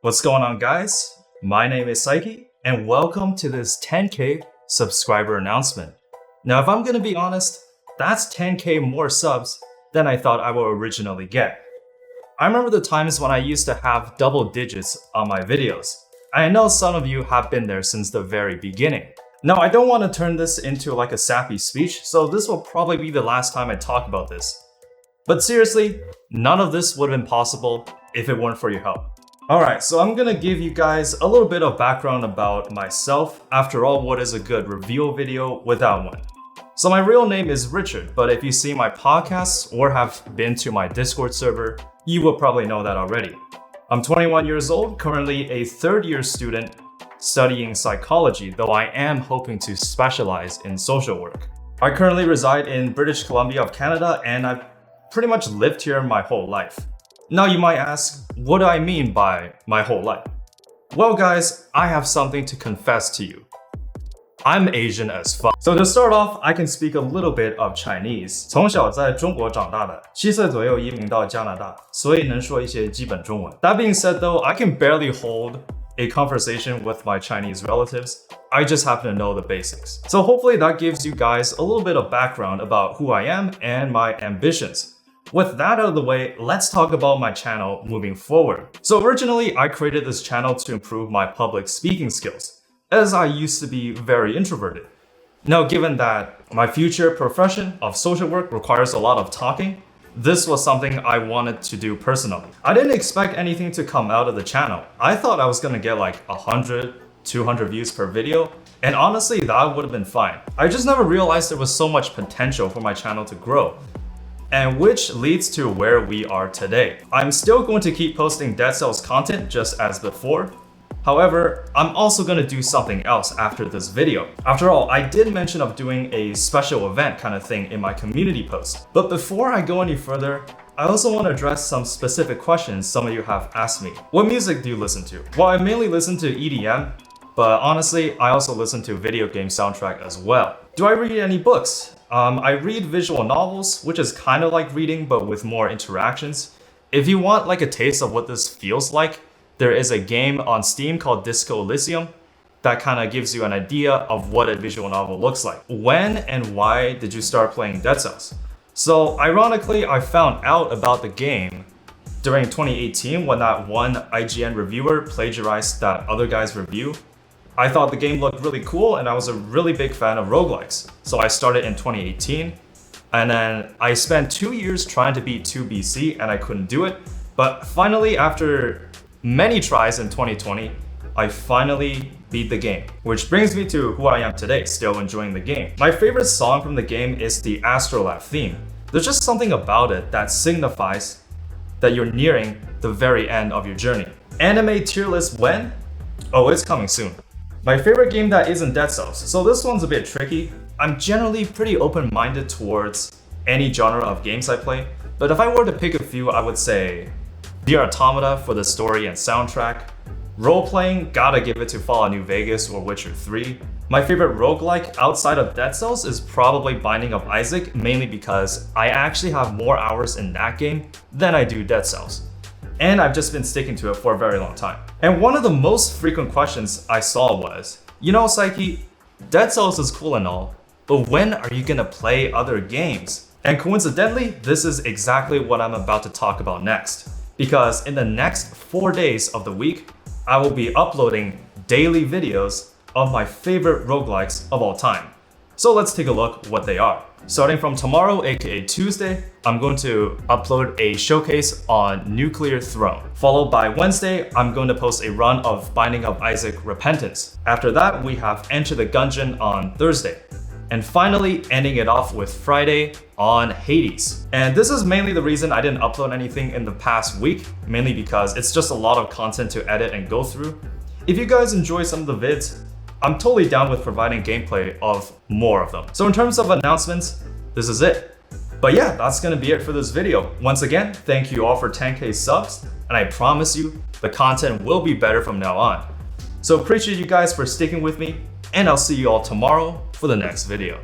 What's going on, guys? My name is Saiki, and welcome to this 10K subscriber announcement. Now, if I'm gonna be honest, that's 10K more subs than I thought I would originally get. I remember the times when I used to have double digits on my videos. I know some of you have been there since the very beginning. Now, I don't want to turn this into like a sappy speech, so this will probably be the last time I talk about this. But seriously, none of this would have been possible if it weren't for your help. Alright, so I'm gonna give you guys a little bit of background about myself. After all, what is a good reveal video without one? So my real name is Richard, but if you see my podcasts or have been to my Discord server, you will probably know that already. I'm 21 years old, currently a third-year student studying psychology, though I am hoping to specialize in social work. I currently reside in British Columbia of Canada, and I've pretty much lived here my whole life. Now you might ask, what do I mean by my whole life? Well guys, I have something to confess to you. I'm Asian as fuck. So to start off, I can speak a little bit of Chinese. 从小在中国长大的，7岁左右移民到加拿大，所以能说一些基本中文。That being said though, I can barely hold a conversation with my Chinese relatives. I just happen to know the basics. So hopefully that gives you guys a little bit of background about who I am and my ambitions. With that out of the way, let's talk about my channel moving forward. So originally, I created this channel to improve my public speaking skills, as I used to be very introverted. Now, given that my future profession of social work requires a lot of talking, this was something I wanted to do personally. I didn't expect anything to come out of the channel. I thought I was gonna get like 100, 200 views per video, and honestly, that would have been fine. I just never realized there was so much potential for my channel to grow. And which leads to where we are today. I'm still going to keep posting Dead Cells content just as before. However, I'm also going to do something else after this video. After all, I did mention of doing a special event kind of thing in my community post. But before I go any further, I also want to address some specific questions some of you have asked me. What music do you listen to? Well, I mainly listen to EDM, but honestly, I also listen to video game soundtrack as well. Do I read any books? I read visual novels, which is kind of like reading, but with more interactions. If you want like a taste of what this feels like, there is a game on Steam called Disco Elysium that kind of gives you an idea of what a visual novel looks like. When and why did you start playing Dead Cells? So ironically, I found out about the game during 2018 when that one IGN reviewer plagiarized that other guy's review. I thought the game looked really cool and I was a really big fan of roguelikes. So I started in 2018 and then I spent 2 years trying to beat 2BC and I couldn't do it. But finally, after many tries in 2020, I finally beat the game. Which brings me to who I am today, still enjoying the game. My favorite song from the game is the Astrolabe theme. There's just something about it that signifies that you're nearing the very end of your journey. Anime tier list when? Oh, it's coming soon. My favorite game that isn't Dead Cells. So this one's a bit tricky. I'm generally pretty open-minded towards any genre of games I play, but if I were to pick a few, I would say Dear Automata for the story and soundtrack. Role-playing, gotta give it to Fallout New Vegas or Witcher 3. My favorite roguelike outside of Dead Cells is probably Binding of Isaac, mainly because I actually have more hours in that game than I do Dead Cells. And I've just been sticking to it for a very long time. And one of the most frequent questions I saw was, you know, Saiki, Dead Cells is cool and all, but when are you gonna play other games? And coincidentally, this is exactly what I'm about to talk about next. Because in the next 4 days of the week, I will be uploading daily videos of my favorite roguelikes of all time. So let's take a look what they are. Starting from tomorrow, aka Tuesday, I'm going to upload a showcase on Nuclear Throne. Followed by Wednesday, I'm going to post a run of Binding of Isaac Repentance. After that, we have Enter the Gungeon on Thursday. And finally, ending it off with Friday on Hades. And this is mainly the reason I didn't upload anything in the past week, mainly because it's just a lot of content to edit and go through. If you guys enjoy some of the vids, I'm totally down with providing gameplay of more of them. So in terms of announcements, this is it. But yeah, that's gonna be it for this video. Once again, thank you all for 10K subs, and I promise you, the content will be better from now on. So appreciate you guys for sticking with me, and I'll see you all tomorrow for the next video.